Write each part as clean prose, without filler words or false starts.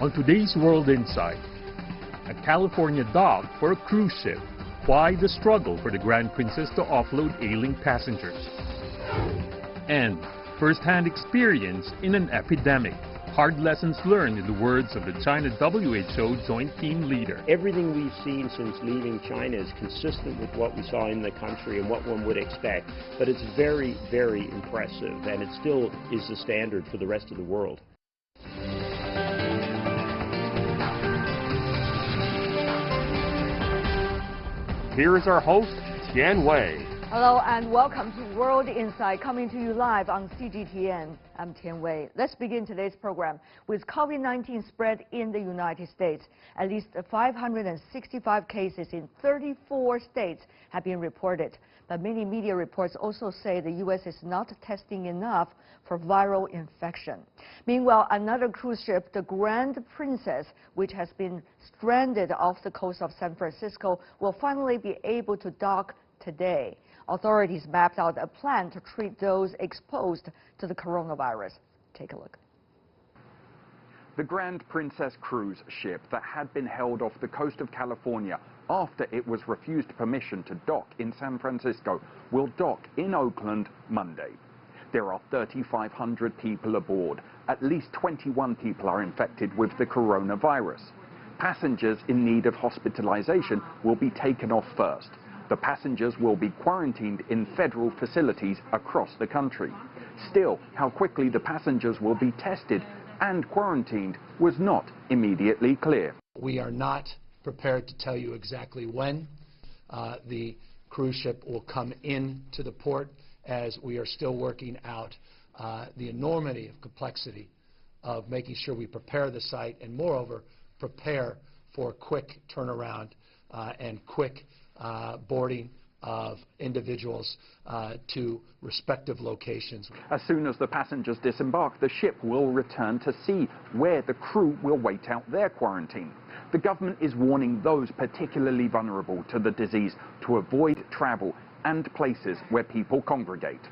On today's World Insight, a California dock for a cruise ship. Why the struggle for the Grand Princess to offload ailing passengers? And first-hand experience in an epidemic. Hard lessons learned in the words of the China WHO Joint Team Leader. Everything we've seen since leaving China is consistent with what we saw in the country and what one would expect. But it's very, very impressive, and it still is the standard for the rest of the world. Here is our host, Tian Wei. Hello and welcome to World Insight, coming to you live on CGTN. I'm Tian Wei. Let's begin today's program with COVID-19 spread in the United States. At least 565 cases in 34 states have been reported. But many media reports also say the U.S. is not testing enough for viral infection. Meanwhile, another cruise ship, the Grand Princess, which has been stranded off the coast of San Francisco, will finally be able to dock today. Authorities mapped out a plan to treat those exposed to the coronavirus. Take a look. The Grand Princess cruise ship that had been held off the coast of California after it was refused permission to dock in San Francisco will dock in Oakland Monday. There are 3,500 people aboard. At least 21 people are infected with the coronavirus. Passengers in need of hospitalization will be taken off first. The passengers will be quarantined in federal facilities across the country. Still, how quickly the passengers will be tested and quarantined was not immediately clear. We are not prepared to tell you exactly when the cruise ship will come into the port, as we are still working out the enormity of complexity of making sure we prepare the site and, moreover, prepare for quick turnaround and quick boarding of individuals to respective locations. As soon as the passengers disembark, the ship will return to sea, where the crew will wait out their quarantine. The government is warning those particularly vulnerable to the disease to avoid travel and places where people congregate.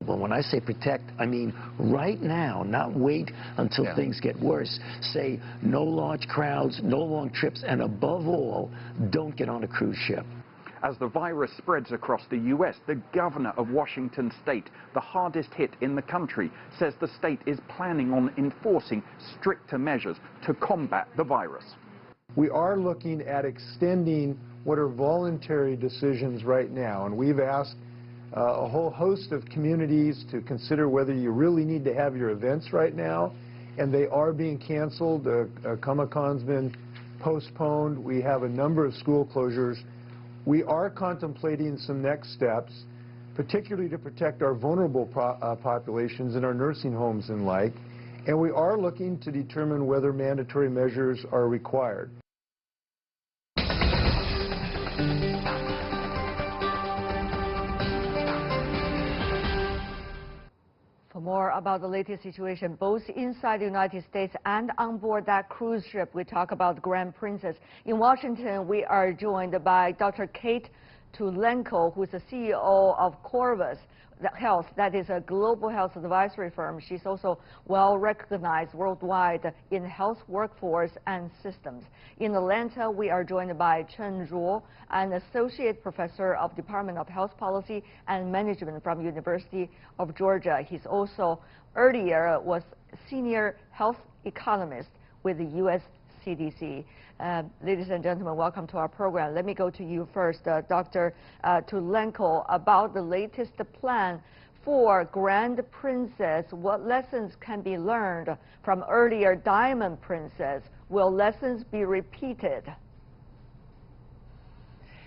Well, when I say protect, I mean right now, not wait until things get worse. Say no large crowds, no long trips, and above all, don't get on a cruise ship. As the virus spreads across the U.S., the governor of Washington state, the hardest hit in the country, says the state is planning on enforcing stricter measures to combat the virus. We are looking at extending what are voluntary decisions right now, and we've asked a whole host of communities to consider whether you really need to have your events right now, and they are being canceled. Comic-Con's been postponed. We have a number of school closures. We are contemplating some next steps, particularly to protect our vulnerable populations in our nursing homes and like, and we are looking to determine whether mandatory measures are required. For more about the latest situation, both inside the United States and on board that cruise ship, we talk about the Grand Princess. In Washington, we are joined by Dr. Kate Tulenko, who is the CEO of Corvus Health. That is a global health advisory firm. She's also well recognized worldwide in health workforce and systems. In Atlanta, we are joined by Chen Zhuo, an associate professor of Department of Health Policy and Management from University of Georgia. He's also earlier was senior health economist with the U.S. CDC. Ladies and gentlemen, welcome to our program. Let me go to you first, Dr. Tulenko, about the latest plan for Grand Princess. What lessons can be learned from earlier Diamond Princess? Will lessons be repeated?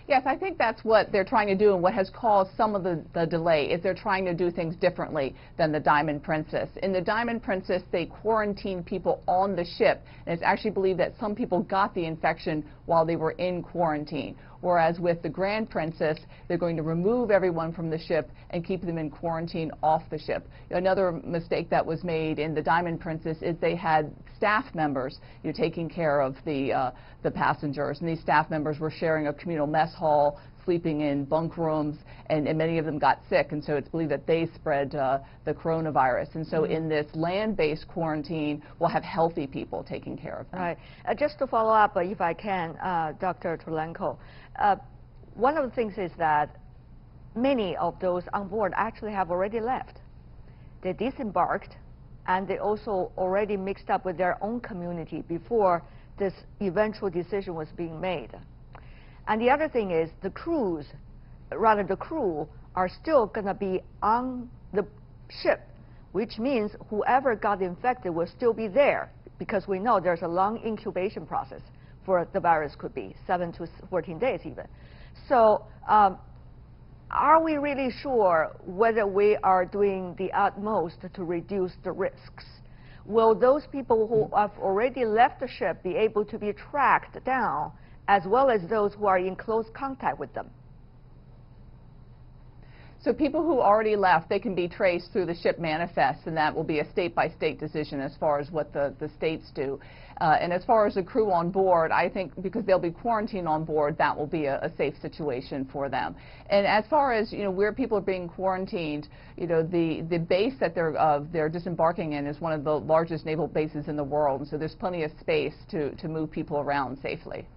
Yes, I think that's what they're trying to do, and what has caused some of the delay is they're trying to do things differently than the Diamond Princess. In the Diamond Princess, they quarantined people on the ship, and it's actually believed that some people got the infection while they were in quarantine. Whereas with the Grand Princess, they're going to remove everyone from the ship and keep them in quarantine off the ship. Another mistake that was made in the Diamond Princess is they had staff members taking care of the passengers, and these staff members were sharing a communal mess hall. sleeping in bunk rooms, and many of them got sick, and so it's believed that they spread the coronavirus. And so in this land-based quarantine, we'll have healthy people taking care of them. Right. Just to follow up, if I can, Dr. Tulenko, one of the things is that many of those on board actually have already left. They disembarked, and they also already mixed up with their own community before this eventual decision was being made. And the other thing is the crew are still going to be on the ship, which means whoever got infected will still be there, because we know there's a long incubation process for the virus, could be 7 to 14 days even. So are we really sure whether we are doing the utmost to reduce the risks? Will those people who have already left the ship be able to be tracked down, as well as those who are in close contact with them? So people who already left, they can be traced through the ship manifest, and that will be a state-by-state decision as far as what the states do. And as far as the crew on board, I think because they'll be quarantined on board, that will be a safe situation for them. And as far as, where people are being quarantined, the base that they're disembarking in is one of the largest naval bases in the world, and so there's plenty of space to move people around safely.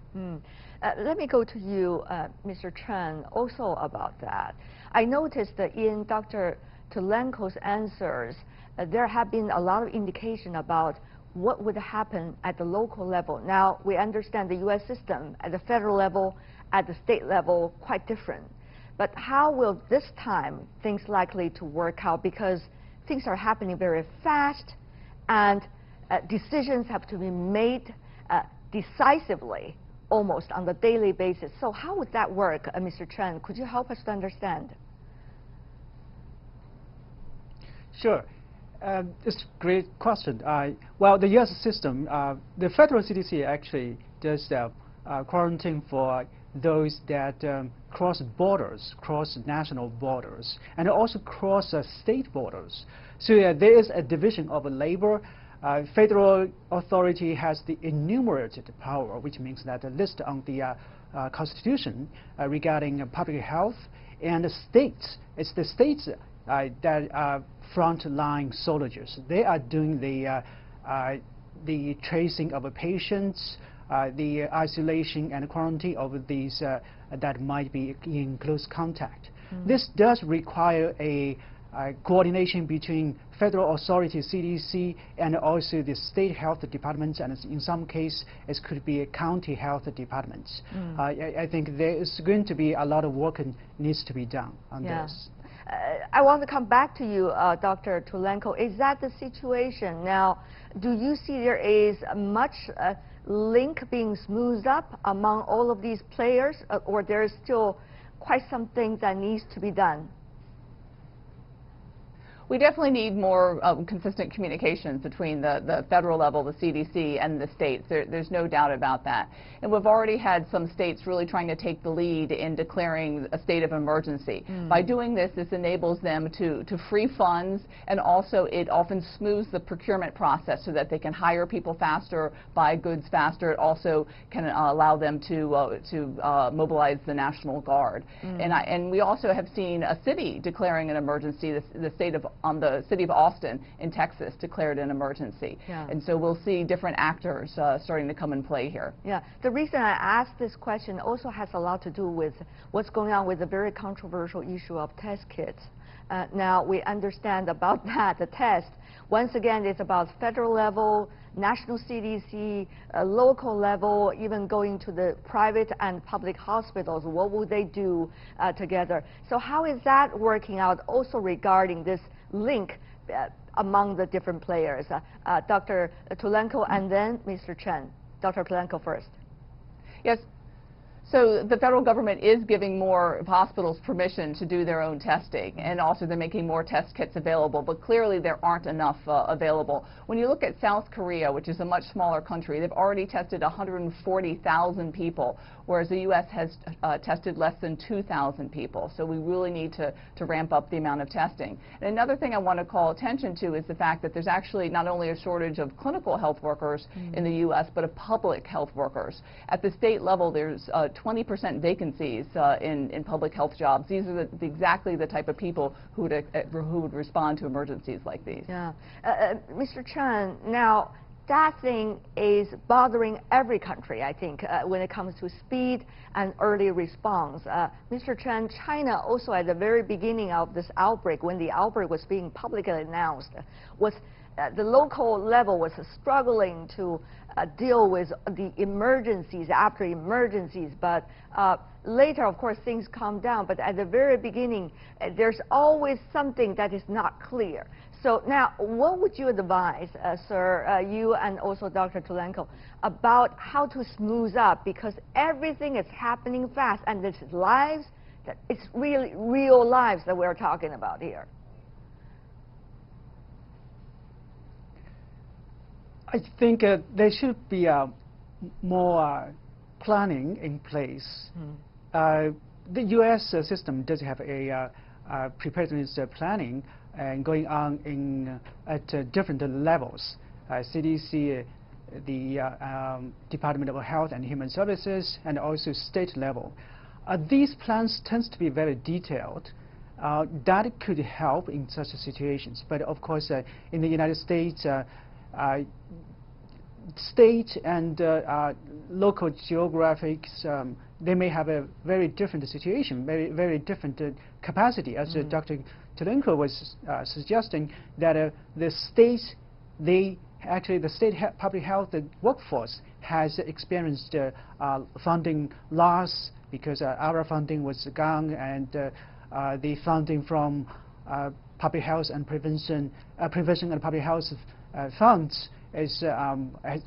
Let me go to you, Mr. Chen, also about that. I noticed that in Dr. Tulenko's answers, there have been a lot of indication about what would happen at the local level. Now, we understand the U.S. system at the federal level, at the state level, quite different. But how will this time things likely to work out? Because things are happening very fast, and decisions have to be made decisively, almost on the daily basis. So how would that work, Mr. Chen? Could you help us to understand? Sure. It's a great question. Well, the U.S. system, the federal CDC actually does quarantine for those that cross borders, cross national borders, and also cross state borders. So there is a division of labor. Federal authority has the enumerated power, which means that the list on the Constitution regarding public health, and the states, it's the states that are frontline soldiers. They are doing the tracing of patients, the isolation and quarantine of these that might be in close contact. This does require a coordination between federal authorities, CDC, and also the state health departments, and in some cases it could be a county health departments. I think there is going to be a lot of work needs to be done on this. I want to come back to you, Dr. Tulenko. Is that the situation now? Do you see there is much link being smoothed up among all of these players, or there is still quite some things that needs to be done? We definitely need more consistent communications between the federal level, the CDC, and the states. There's no doubt about that. And we've already had some states really trying to take the lead in declaring a state of emergency. By doing this, this enables them to free funds, and also it often smooths the procurement process so that they can hire people faster, buy goods faster. It also can allow them to mobilize the National Guard. And we also have seen a city declaring an emergency, the city of Austin in Texas declared an emergency. And so we'll see different actors starting to come and play here. The reason I asked this question also has a lot to do with what's going on with the very controversial issue of test kits. Now, we understand about that, the test. Once again, it's about federal level, national CDC, local level, even going to the private and public hospitals. What will they do together? So how is that working out also regarding this link among the different players? Dr. Tulenko and then Mr. Chen. Dr. Tulenko first. Yes. So the federal government is giving more hospitals permission to do their own testing, and also they're making more test kits available, but clearly there aren't enough available. When you look at South Korea, which is a much smaller country, they've already tested 140,000 people, whereas the U.S. has tested less than 2,000 people. So we really need to ramp up the amount of testing. And another thing I want to call attention to is the fact that there's actually not only a shortage of clinical health workers in the U.S., but of public health workers. At the state level, there's 20% vacancies in public health jobs. These are exactly the type of people who would respond to emergencies like these. Yeah. Mr. Chen, now that thing is bothering every country, I think, when it comes to speed and early response. Mr. Chen, China also at the very beginning of this outbreak, when the outbreak was being publicly announced, was the local level was struggling to deal with the emergencies after emergencies, but later, of course, things calmed down. But at the very beginning, there's always something that is not clear. So now, what would you advise, sir, you and also Dr. Tulenko, about how to smooth up? Because everything is happening fast, and it's lives, it's really real lives that we're talking about here. I think there should be more planning in place. The U.S. System does have a preparedness planning and going on at different levels. CDC, the Department of Health and Human Services, and also state level. These plans tend to be very detailed. That could help in such situations. But of course, in the United States, state and local geographics, they may have a very different situation, very different capacity. As Dr. Tulenko was suggesting, that the state, the state public health workforce has experienced funding loss because our funding was gone, and the funding from public health and prevention and public health funds has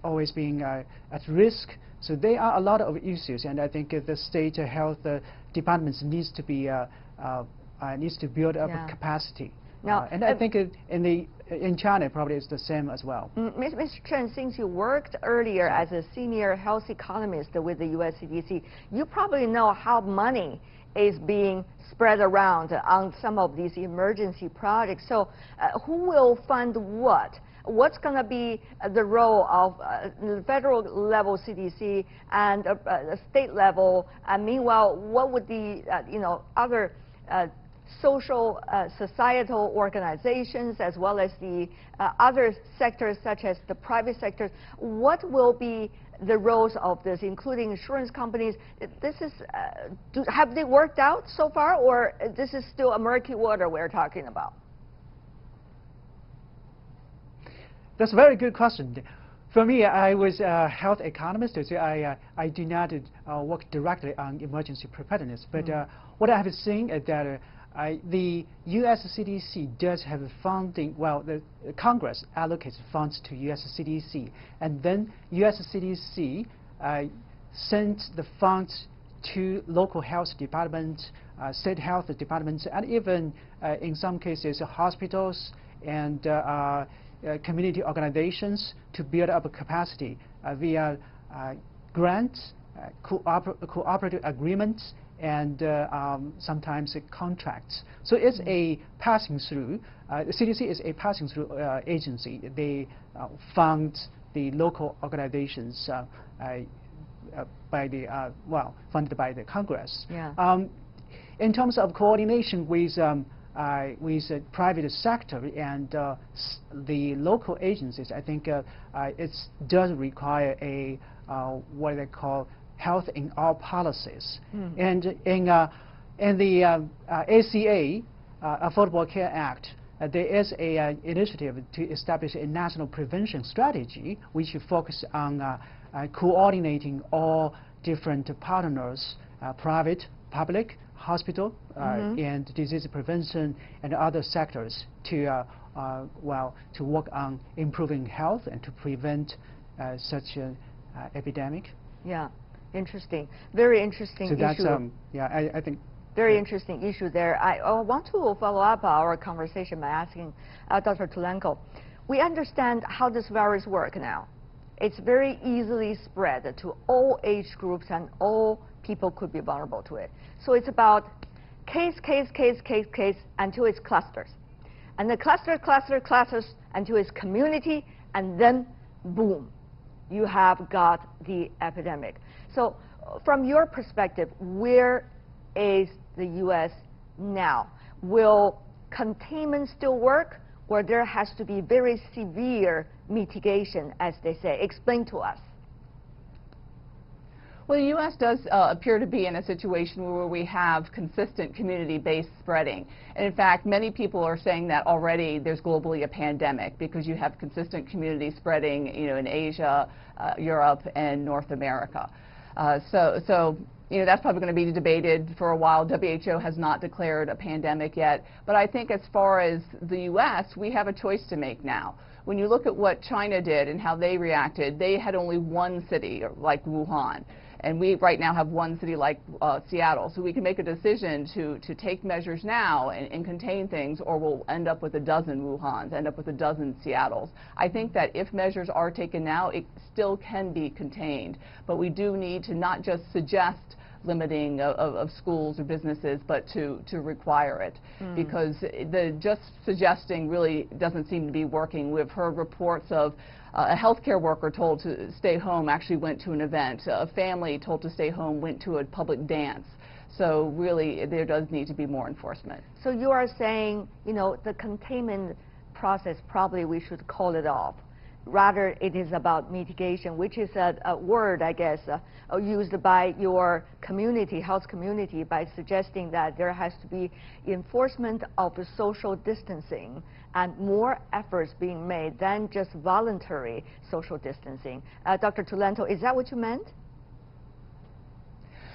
always been at risk. So there are a lot of issues, and I think the state health departments needs to be needs to build up capacity. Now, and I think in China probably it's the same as well. Mr. Chen, since you worked earlier as a senior health economist with the U.S. CDC, you probably know how money is being spread around on some of these emergency projects. So who will fund what? What's going to be the role of the federal level CDC and state level? And meanwhile, what would the other social, societal organizations, as well as the other sectors, such as the private sectors, what will be the roles of this, including insurance companies? This is, have they worked out so far, or this is still a murky water we're talking about? That's a very good question. For me, I was a health economist, so I do not work directly on emergency preparedness. But what I have seen is that the U.S. CDC does have funding. Well, the Congress allocates funds to U.S. CDC, and then U.S. CDC sends the funds to local health departments, state health departments, and even in some cases hospitals and community organizations to build up a capacity via grants, cooperative agreements, and sometimes contracts. So it's a passing through. The CDC is a passing through agency. They fund the local organizations by the funded by the Congress. Yeah. In terms of coordination with the private sector and the local agencies, I think it does require a what they call health in all policies. And in the ACA, Affordable Care Act, there is an initiative to establish a national prevention strategy which focus on coordinating all different partners, private, public, hospital, and disease prevention and other sectors to to work on improving health and to prevent such an epidemic. Yeah, interesting. Very interesting so issue. That's, yeah, I think. Very interesting issue there. I want to follow up our conversation by asking Dr. Tulenko. We understand how this virus works now. It's very easily spread to all age groups, and all people could be vulnerable to it. So it's about case until it's clusters. And the clusters until it's community, and then boom. you have got the epidemic. So from your perspective, where is the U.S. now? Will containment still work, or there has to be very severe mitigation, as they say? Explain to us. Well, the U.S. does appear to be in a situation where we have consistent community-based spreading. And in fact, many people are saying that already there's globally a pandemic because you have consistent community spreading, in Asia, Europe, and North America. So that's probably going to be debated for a while. WHO has not declared a pandemic yet. But I think as far as the U.S., we have a choice to make now. When you look at what China did and how they reacted, they had only one city, like Wuhan. And we right now have one city like Seattle. So we can make a decision to take measures now and contain things, or we'll end up with a dozen Wuhans, end up with a dozen Seattles. I think that if measures are taken now, it still can be contained. But we do need to not just suggest limiting of schools or businesses, but to require it. Because the just suggesting really doesn't seem to be working. We've heard reports of a healthcare worker told to stay home actually went to an event. A family told to stay home went to a public dance. So really, there does need to be more enforcement. So you are saying, the containment process, probably we should call it off. Rather, it is about mitigation, which is a word, I guess, used by your community, health community, by suggesting that there has to be enforcement of social distancing and more efforts being made than just voluntary social distancing. Dr. Tolento, is that what you meant?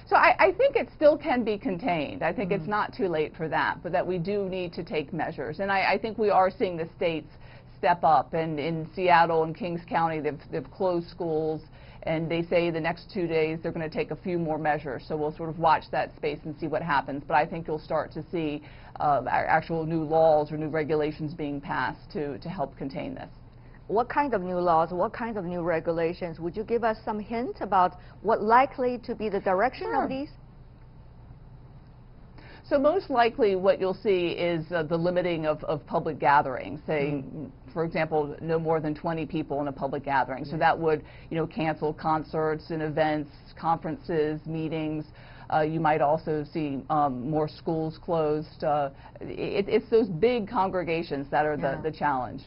So I think it still can be contained. I think it's not too late for that, but that we do need to take measures. And I think we are seeing the states step up. And in Seattle and Kings County, they've closed schools, and they say the next 2 days they're going to take a few more measures. So we'll sort of watch that space and see what happens. But I think you'll start to see actual new laws or new regulations being passed to help contain this. What kind of new laws, what kind of new regulations? Would you give us some hint about what likely to be the direction of these? So most likely what you'll see is the limiting of public gatherings, saying, for example, no more than 20 people in a public gathering. So that would, cancel concerts and events, conferences, meetings. You might also see more schools closed. It's those big congregations that are the challenge.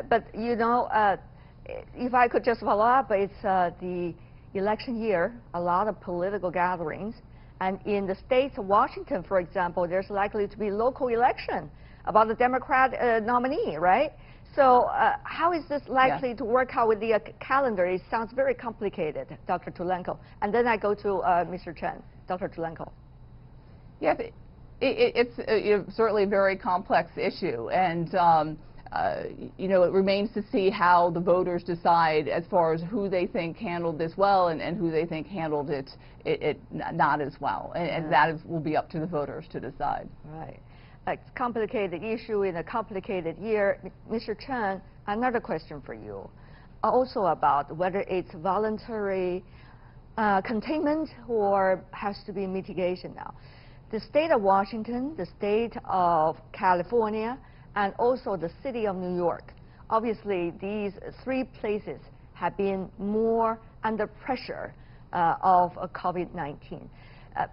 But, if I could just follow up, it's the election year, a lot of political gatherings. And in the states of Washington, for example, there's likely to be local election about the Democrat nominee, right? So how is this likely to work out with the calendar? It sounds very complicated, Dr. Tolento. And then I go to Mr. Chen. Dr. Tolento. Yes, it's certainly a very complex issue. And it remains to see how the voters decide as far as who they think handled this well and who they think handled it not as well. And that will be up to the voters to decide. Right. It's a complicated issue in a complicated year. Mr. Chen, another question for you, also about whether it's voluntary containment or has to be mitigation now. The state of Washington, the state of California, and also the city of New York. Obviously, these three places have been more under pressure of COVID-19.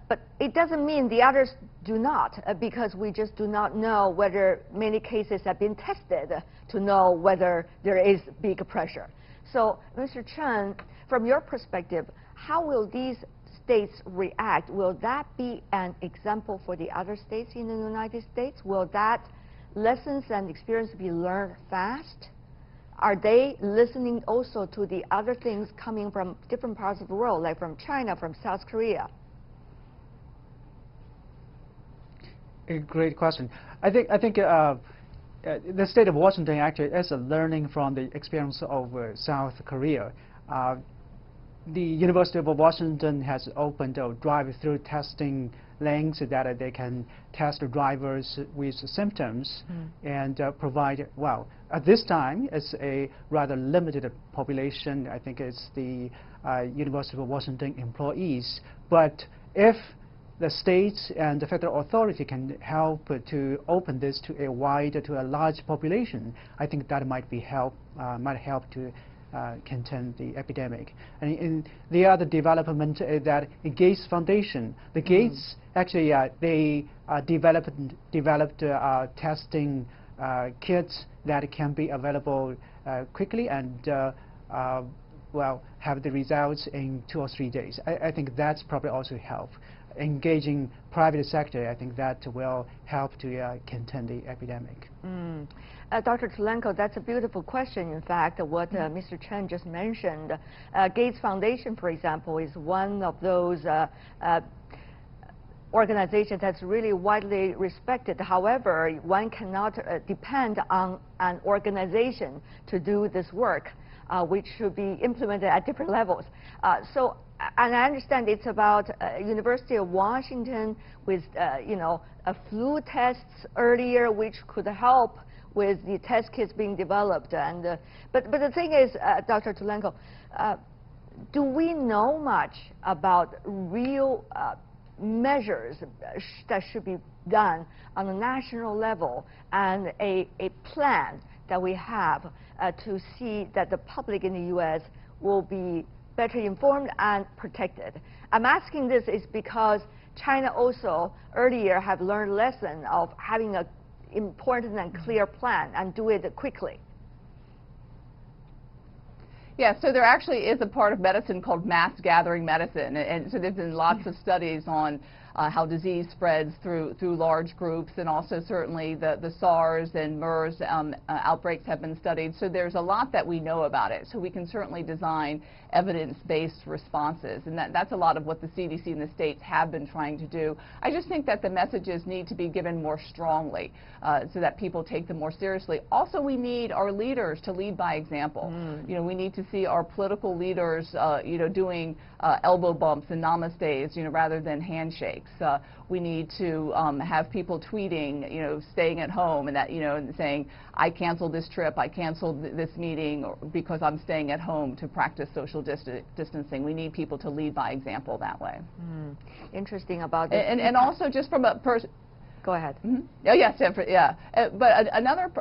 But it doesn't mean the others do not, because we just do not know whether many cases have been tested to know whether there is big pressure. So, Mr. Chen, from your perspective, how will these states react? Will that be an example for the other states in the United States? Will that lessons and experience be learned fast? Are they listening also to the other things coming from different parts of the world, like from China, from South Korea? A great question. I think the state of Washington actually is learning from the experience of South Korea. The University of Washington has opened a drive-through testing lane so that they can test the drivers with symptoms and provide, well, at this time it's a rather limited population. I think it's the University of Washington employees. But if the states and the federal authority can help to open this to a large population, I think that might help to contain the epidemic. And the other development is that the Gates Foundation, the Gates actually they developed testing kits that can be available quickly and well, have the results in 2 or 3 days. I think that's probably also help. Engaging private sector, I think that will help to contain the epidemic. Dr. Tulenko, that's a beautiful question. In fact, what Mr. Chen just mentioned, Gates Foundation, for example, is one of those organizations that's really widely respected. However, one cannot depend on an organization to do this work, which should be implemented at different levels. And I understand it's about University of Washington with, you know, flu tests earlier, which could help with the test kits being developed. And but the thing is, Dr. Tulenko, do we know much about real measures that should be done on a national level and a plan that we have to see that the public in the U.S. will be better informed and protected? I'm asking this is because China also earlier have learned a lesson of having an important and clear plan and do it quickly. Yeah, so there actually is a part of medicine called mass gathering medicine, and so there's been lots of studies on how disease spreads through large groups, and also certainly the SARS and MERS outbreaks have been studied. So there's a lot that we know about it. So we can certainly design evidence-based responses, and that's a lot of what the CDC and the states have been trying to do. I just think that the messages need to be given more strongly so that people take them more seriously. Also, we need our leaders to lead by example. You know, we need to see our political leaders, you know, doing elbow bumps and namastes, you know, rather than handshakes. We need to have people tweeting, you know, staying at home and that, you know, and saying, I canceled this trip, I canceled this meeting because I'm staying at home to practice social distancing. We need people to lead by example that way. Interesting about this. And also just from a Go ahead. Oh, yes, yeah. But another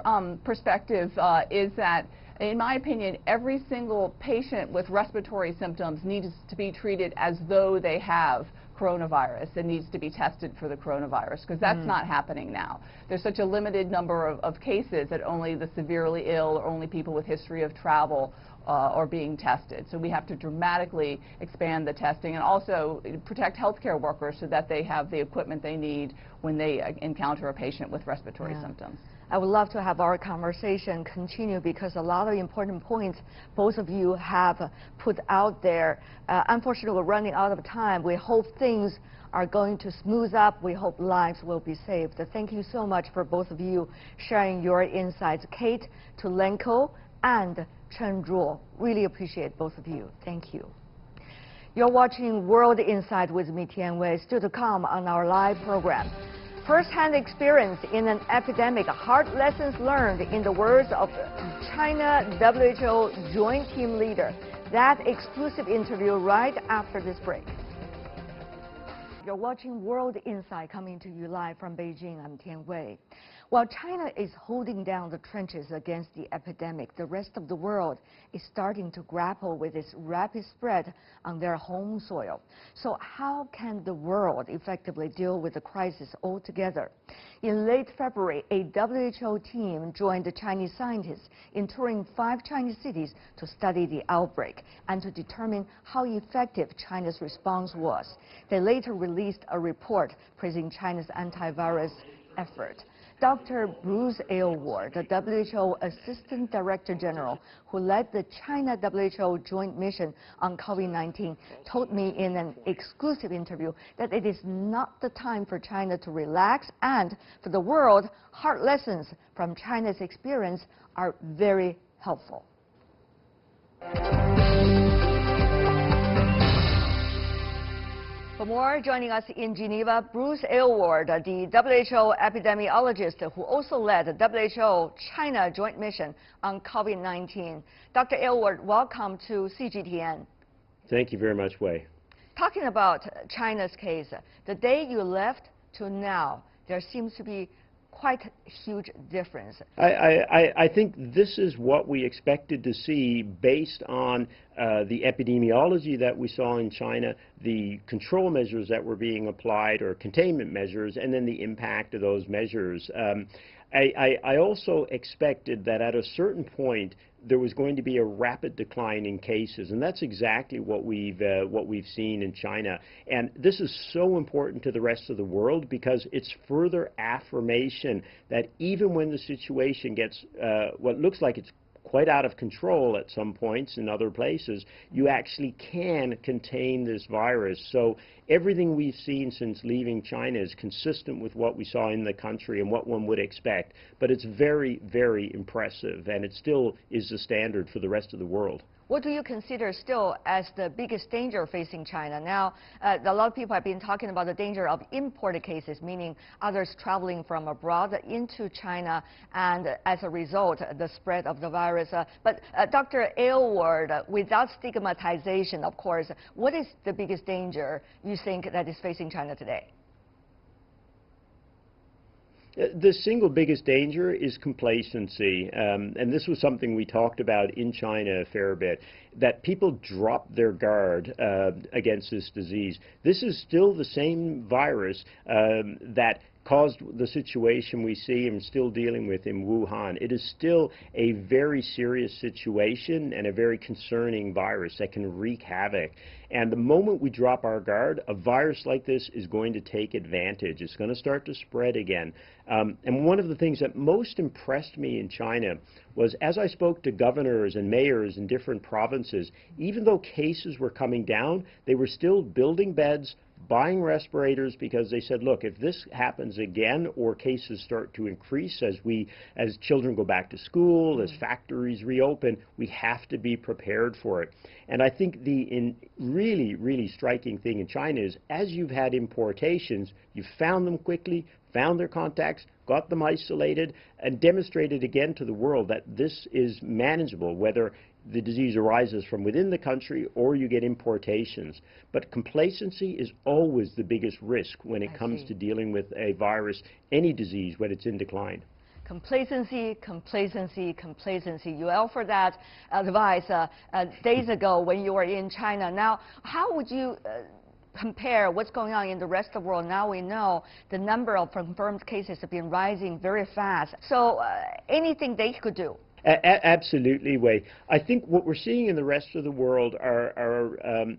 perspective is that, in my opinion, every single patient with respiratory symptoms needs to be treated as though they have coronavirus and needs to be tested for the coronavirus, because that's not happening now. There's such a limited number of cases that only the severely ill or only people with history of travel are being tested. So we have to dramatically expand the testing and also protect healthcare workers so that they have the equipment they need when they encounter a patient with respiratory symptoms. I would love to have our conversation continue because a lot of important points both of you have put out there. Unfortunately, we're running out of time. We hope things are going to smooth up. We hope lives will be saved. Thank you so much for both of you sharing your insights. Kate Tulenko and Chen Zhuo. Really appreciate both of you. Thank you. You're watching World Insight with me, Tian Wei. Still to come on our live program. First-hand experience in an epidemic, hard lessons learned in the words of China WHO Joint Team Leader. That exclusive interview right after this break. You're watching World Insight coming to you live from Beijing. I'm Tian Wei. While China is holding down the trenches against the epidemic, the rest of the world is starting to grapple with its rapid spread on their home soil. So how can the world effectively deal with the crisis altogether? In late February, a WHO team joined the Chinese scientists in touring 5 Chinese cities to study the outbreak and to determine how effective China's response was. They later released a report praising China's antivirus effort. Dr. Bruce Aylward, the WHO Assistant Director General, who led the China WHO Joint Mission on COVID-19, told me in an exclusive interview that it is not the time for China to relax, and for the world, hard lessons from China's experience are very helpful. For more, joining us in Geneva, Bruce Aylward, the WHO epidemiologist who also led the WHO China Joint Mission on COVID-19. Dr. Aylward, welcome to CGTN. Thank you very much, Wei. Talking about China's case, the day you left to now, there seems to be quite huge difference. I think this is what we expected to see based on the epidemiology that we saw in China, the control measures that were being applied, or containment measures, and then the impact of those measures. I also expected that at a certain point there was going to be a rapid decline in cases, and that's exactly what we've seen in China. And this is so important to the rest of the world because it's further affirmation that even when the situation gets what looks like it's quite out of control at some points in other places, you actually can contain this virus. So everything we've seen since leaving China is consistent with what we saw in the country and what one would expect. But it's very, very impressive, and it still is the standard for the rest of the world. What do you consider still as the biggest danger facing China? Now, a lot of people have been talking about the danger of imported cases, meaning others traveling from abroad into China, and as a result, the spread of the virus. But Dr. Aylward, without stigmatization, of course, what is the biggest danger you think that is facing China today? The single biggest danger is complacency, and this was something we talked about in China a fair bit, that people drop their guard against this disease. This is still the same virus that caused the situation we see and still dealing with in Wuhan. It is still a very serious situation and a very concerning virus that can wreak havoc. And the moment we drop our guard, a virus like this is going to take advantage. It's going to start to spread again. And one of the things that most impressed me in China was, as I spoke to governors and mayors in different provinces, even though cases were coming down, they were still building beds, buying respirators, because they said, look, if this happens again or cases start to increase as children go back to school, as factories reopen, we have to be prepared for it. And I think the really, really striking thing in China is, as you've had importations, you've found them quickly, found their contacts, got them isolated, and demonstrated again to the world that this is manageable, whether the disease arises from within the country or you get importations. But complacency is always the biggest risk when it comes to dealing with a virus, any disease, when it's in decline. Complacency, complacency, complacency. You offered that advice days ago when you were in China. Now, how would you compare what's going on in the rest of the world? Now we know the number of confirmed cases have been rising very fast. So anything they could do? Absolutely, Wei. I think what we're seeing in the rest of the world are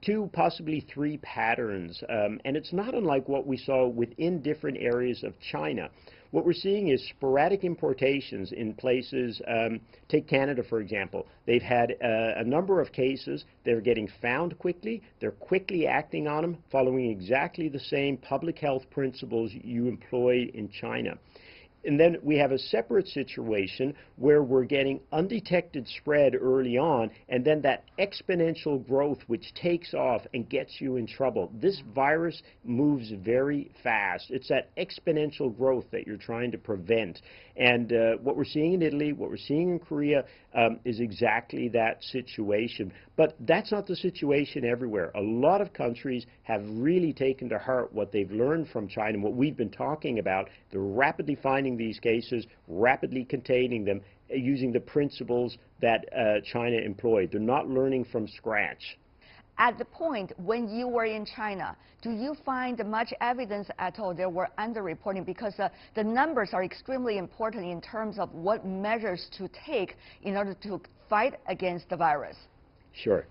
two, possibly three patterns, and it's not unlike what we saw within different areas of China. What we're seeing is sporadic importations in places, take Canada for example. They've had a number of cases, they're getting found quickly, they're quickly acting on them, following exactly the same public health principles you employ in China. And then we have a separate situation where we're getting undetected spread early on, and then that exponential growth which takes off and gets you in trouble. This virus moves very fast. It's that exponential growth that you're trying to prevent. And what we're seeing in Italy, what we're seeing in Korea is exactly that situation. But that's not the situation everywhere. A lot of countries have really taken to heart what they've learned from China and what we've been talking about. They're rapidly finding these cases, rapidly containing them, using the principles that China employed. They're not learning from scratch. At the point when you were in China, do you find much evidence at all there were underreporting? Because the numbers are extremely important in terms of what measures to take in order to fight against the virus. Sure.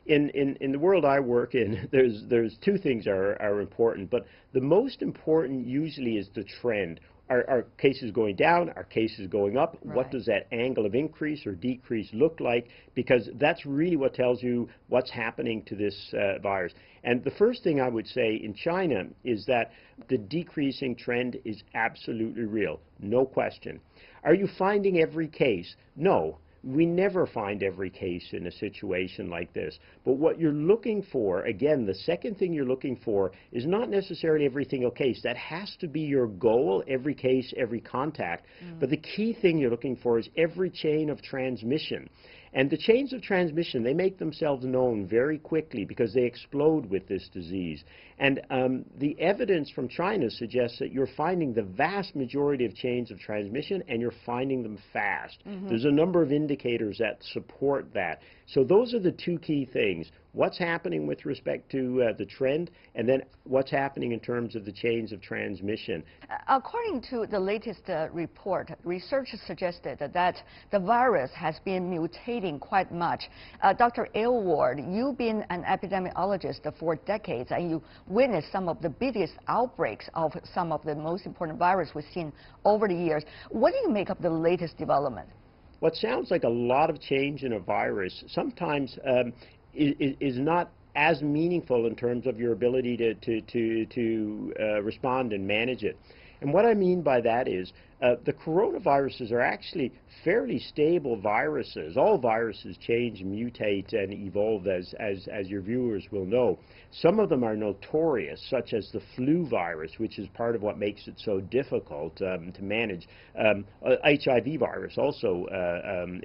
In the world I work in, there's two things are important, but the most important usually is the trend. Are cases going down? Are cases going up? Right. What does that angle of increase or decrease look like? Because that's really what tells you what's happening to this virus. And the first thing I would say in China is that the decreasing trend is absolutely real, no question. Are you finding every case? No. We never find every case in a situation like this. But what you're looking for, again, the second thing you're looking for is not necessarily every single case. That has to be your goal, every case, every contact. But the key thing you're looking for is every chain of transmission. And the chains of transmission, they make themselves known very quickly because they explode with this disease. And the evidence from China suggests that you're finding the vast majority of chains of transmission, and you're finding them fast. There's a number of indicators that support that. So those are the two key things. What's happening with respect to the trend, and then what's happening in terms of the chains of transmission. According to the latest report, research suggested that the virus has been mutating quite much. Dr. Aylward, you've been an epidemiologist for decades, and you witnessed some of the biggest outbreaks of some of the most important viruses we've seen over the years. What do you make of the latest development? What sounds like a lot of change in a virus sometimes is not as meaningful in terms of your ability to respond and manage it. And what I mean by that is the coronaviruses are actually fairly stable viruses. All viruses change, mutate, and evolve, as your viewers will know. Some of them are notorious, such as the flu virus, which is part of what makes it so difficult to manage. HIV virus also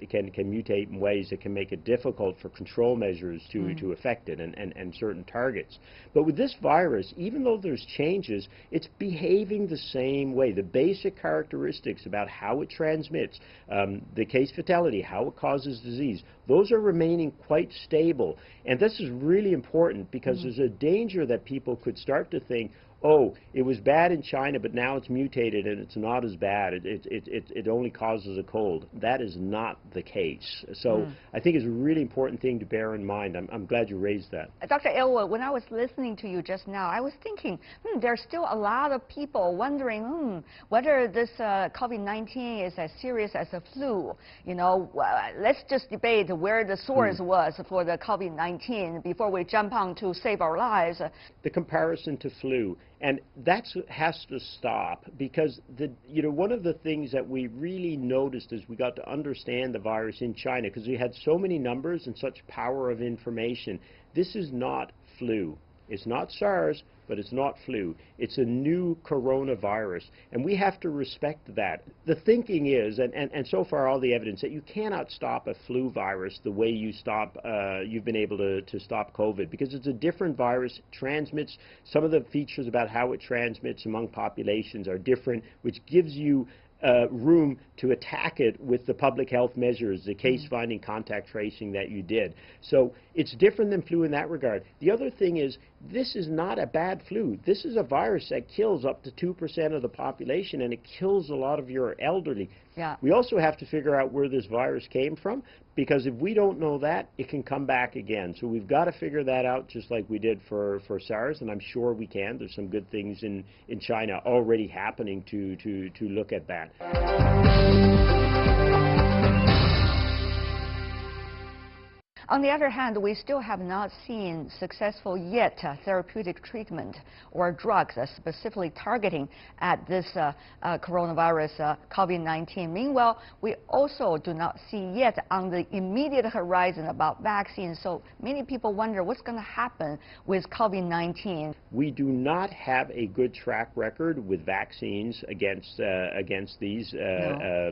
can mutate in ways that can make it difficult for control measures to affect it and certain targets. But with this virus, even though there's changes, it's behaving the same way. The basic characteristics about how it transmits, the case fatality, how it causes disease, those are remaining quite stable. And this is really important because there's a danger that people could start to think, oh, it was bad in China, but now it's mutated and it's not as bad. It only causes a cold. That is not the case. So I think it's a really important thing to bear in mind. I'm glad you raised that. Dr. Aylward, when I was listening to you just now, I was thinking, there's still a lot of people wondering, whether this COVID-19 is as serious as a flu. You know, let's just debate where the source was for the COVID-19 before we jump on to save our lives. The comparison to flu. And that has to stop because one of the things that we really noticed as we got to understand the virus in China, because we had so many numbers and such power of information, this is not flu. It's not SARS, but it's not flu. It's a new coronavirus, and we have to respect that. The thinking is, and so far all the evidence, that you cannot stop a flu virus the way you've been able to stop COVID, because it's a different virus, transmits, some of the features about how it transmits among populations are different, which gives you room to attack it with the public health measures, the case finding, contact tracing that you did. So it's different than flu in that regard. The other thing is, this is not a bad flu. This is a virus that kills up to 2% of the population, and it kills a lot of your elderly. Yeah. We also have to figure out where this virus came from, because if we don't know that, it can come back again. So we've got to figure that out, just like we did for SARS, and I'm sure we can. There's some good things in China already happening to look at that. On the other hand, we still have not seen successful yet therapeutic treatment or drugs specifically targeting at this coronavirus, COVID-19. Meanwhile, we also do not see yet on the immediate horizon about vaccines. So many people wonder what's going to happen with COVID-19. We do not have a good track record with vaccines against these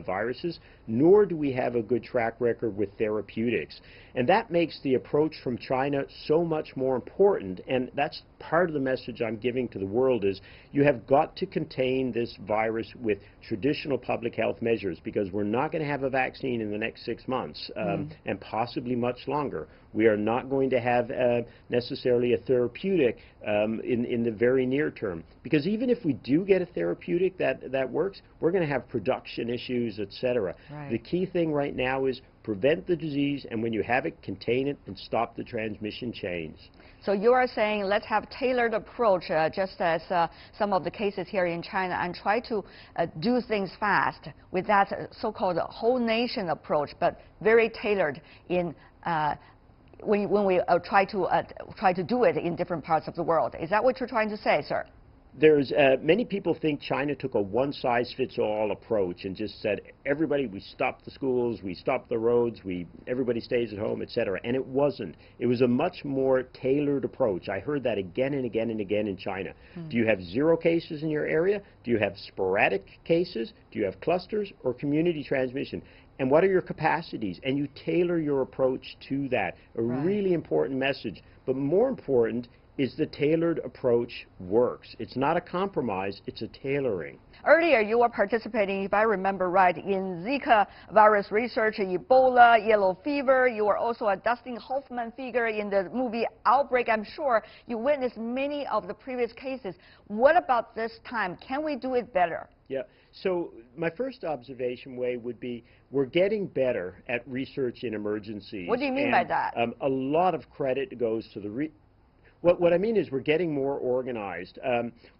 viruses, nor do we have a good track record with therapeutics. And that makes the approach from China so much more important, and that's part of the message I'm giving to the world is you have got to contain this virus with traditional public health measures, because we're not going to have a vaccine in the next 6 months and possibly much longer. We are not going to have necessarily a therapeutic in the very near term, because even if we do get a therapeutic that works, we're going to have production issues, etc. Right. The key thing right now is prevent the disease, and when you have it, contain it and stop the transmission chains. So you are saying let's have tailored approach, just as some of the cases here in China, and try to do things fast with that so-called whole nation approach, but very tailored in when we try to do it in different parts of the world. Is that what you're trying to say, sir? There's many people think China took a one-size-fits-all approach and just said, everybody, we stopped the schools, we stopped the roads, everybody stays at home, etc. And it wasn't. It was a much more tailored approach. I heard that again and again and again in China. Do you have 0 cases in your area? Do you have sporadic cases? Do you have clusters or community transmission? And what are your capacities? And you tailor your approach to that. A really important message. But more important is the tailored approach works. It's not a compromise, it's a tailoring. Earlier, you were participating, if I remember right, in Zika virus research, Ebola, yellow fever. You were also a Dustin Hoffman figure in the movie Outbreak. I'm sure you witnessed many of the previous cases. What about this time? Can we do it better? Yeah. So my first observation, Wei, would be we're getting better at research in emergencies. What do you mean by that? A lot of credit goes to the What I mean is we're getting more organized.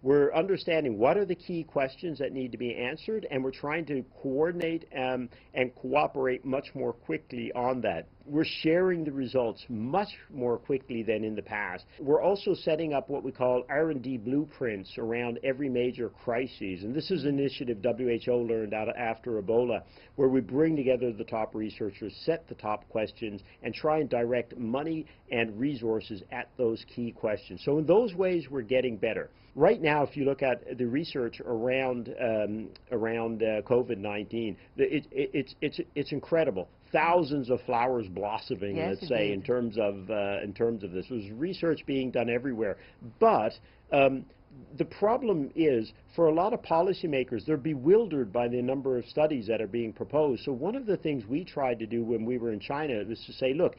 We're understanding what are the key questions that need to be answered, and we're trying to coordinate and cooperate much more quickly on that. We're sharing the results much more quickly than in the past. We're also setting up what we call R&D blueprints around every major crisis, and this is an initiative WHO learned out after Ebola, where we bring together the top researchers, set the top questions, and try and direct money and resources at those key questions. So in those ways, we're getting better. Right now, if you look at the research around COVID-19, it's incredible. Thousands of flowers blossoming, yes, let's say, in terms of this. There's research being done everywhere, but the problem is, for a lot of policymakers, they're bewildered by the number of studies that are being proposed. So one of the things we tried to do when we were in China was to say, look,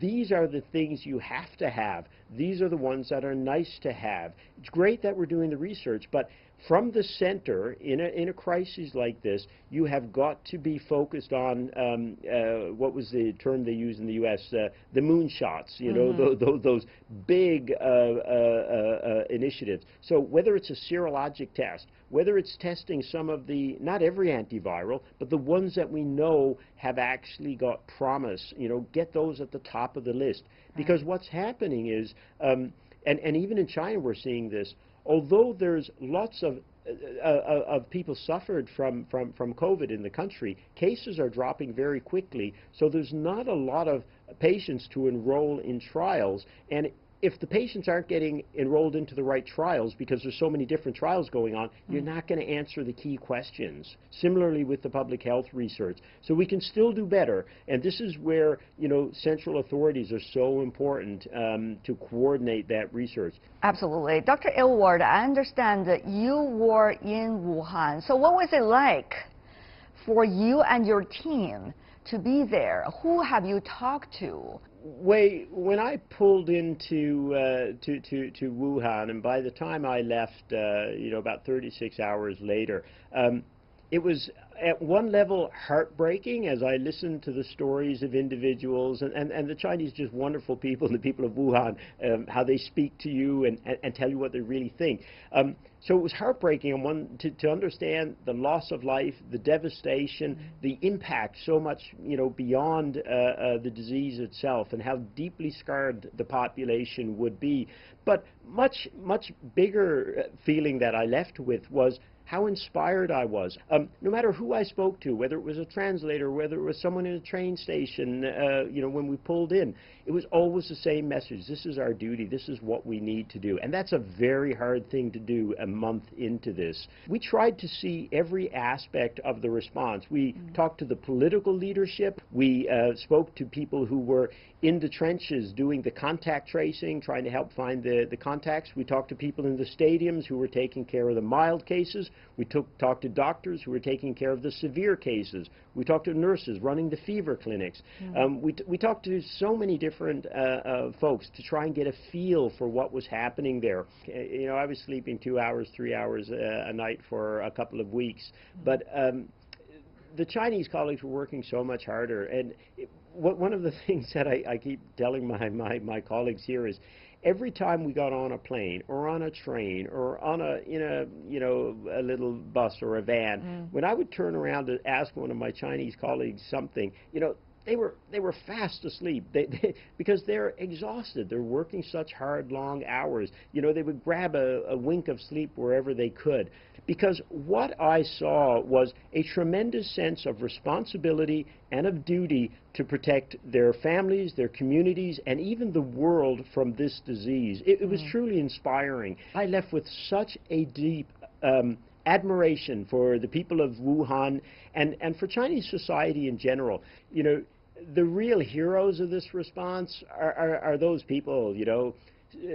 these are the things you have to have. These are the ones that are nice to have. It's great that we're doing the research, but from the center, in a crisis like this, you have got to be focused on, what was the term they use in the U.S., the moonshots, you know, those big initiatives. So whether it's a serologic test, whether it's testing some of the, not every antiviral, but the ones that we know have actually got promise, you know, get those at the top of the list. Because what's happening is, and even in China we're seeing this, although there's lots of people suffered from COVID in the country, cases are dropping very quickly, so there's not a lot of patients to enroll in trials. And if the patients aren't getting enrolled into the right trials because there's so many different trials going on, you're not going to answer the key questions. Similarly with the public health research. So we can still do better, and this is where, you know, central authorities are so important to coordinate that research. Absolutely. Dr. Aylward, I understand that you were in Wuhan. So what was it like for you and your team to be there? Who have you talked to? When I pulled into to Wuhan, and by the time I left, you know, about 36 hours later, it was at one level heartbreaking as I listened to the stories of individuals, and the Chinese just wonderful people, the people of Wuhan, how they speak to you and tell you what they really think. So it was heartbreaking to understand the loss of life, the devastation, the impact so much, you know, beyond the disease itself, and how deeply scarred the population would be. But much bigger feeling that I left with was how inspired I was. No matter who I spoke to, whether it was a translator, whether it was someone in a train station, you know, when we pulled in, it was always the same message. This is our duty. This is what we need to do. And that's a very hard thing to do a month into this. We tried to see every aspect of the response. We talked to the political leadership. We spoke to people who were in the trenches doing the contact tracing, trying to help find the contacts. We talked to people in the stadiums who were taking care of the mild cases. We talked to doctors who were taking care of the severe cases. We talked to nurses running the fever clinics. We talked to so many different folks to try and get a feel for what was happening there. You know, I was sleeping 2 hours, 3 hours a night for a couple of weeks, but the Chinese colleagues were working so much harder. And one of the things that I keep telling my colleagues here is, every time we got on a plane or on a train or on a little bus or a van, when I would turn around to ask one of my Chinese colleagues something, you know, they were fast asleep because they're exhausted. They're working such hard, long hours. You know, they would grab a wink of sleep wherever they could. Because what I saw was a tremendous sense of responsibility and of duty to protect their families, their communities, and even the world from this disease. It was truly inspiring. I left with such a deep admiration for the people of Wuhan and for Chinese society in general. You know, the real heroes of this response are those people, you know,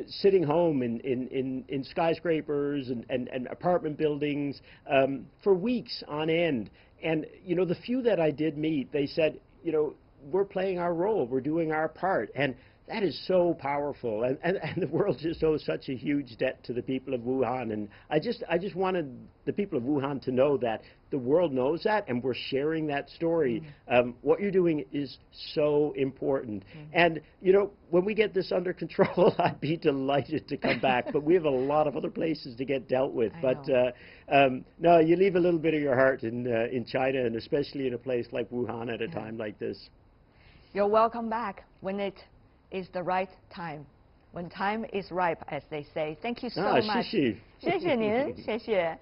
sitting home in skyscrapers and apartment buildings for weeks on end. And, you know, the few that I did meet, they said, you know, we're playing our role, we're doing our part. And that is so powerful, and the world just owes such a huge debt to the people of Wuhan. And I just wanted the people of Wuhan to know that the world knows that, and we're sharing that story. What you're doing is so important. And, you know, when we get this under control, I'd be delighted to come back. But we have a lot of other places to get dealt with. But no, you leave a little bit of your heart in China, and especially in a place like Wuhan at a time like this. You're welcome back when it is the right time, when time is ripe, as they say. Thank you so much. 谢谢您，谢谢。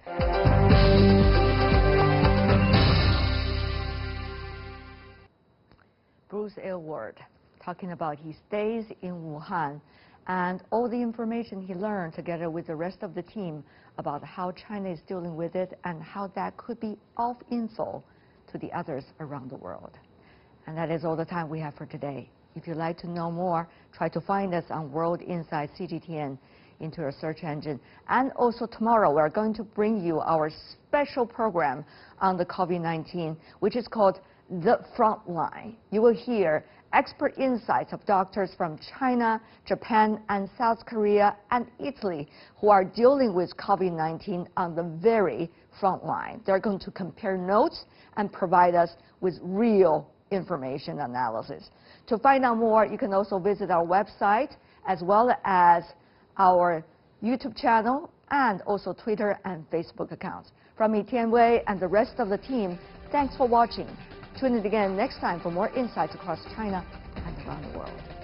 Bruce Aylward talking about his days in Wuhan and all the information he learned together with the rest of the team about how China is dealing with it and how that could be of info to the others around the world. And that is all the time we have for today. If you'd like to know more, try to find us on World Insight CGTN into your search engine. And also tomorrow, we're going to bring you our special program on the COVID-19, which is called The Frontline. You will hear expert insights of doctors from China, Japan, and South Korea, and Italy who are dealing with COVID-19 on the very front line. They're going to compare notes and provide us with real information analysis. To find out more, you can also visit our website as well as our YouTube channel and also Twitter and Facebook accounts. From me, Tian Wei, and the rest of the team, thanks for watching. Tune in again next time for more insights across China and around the world.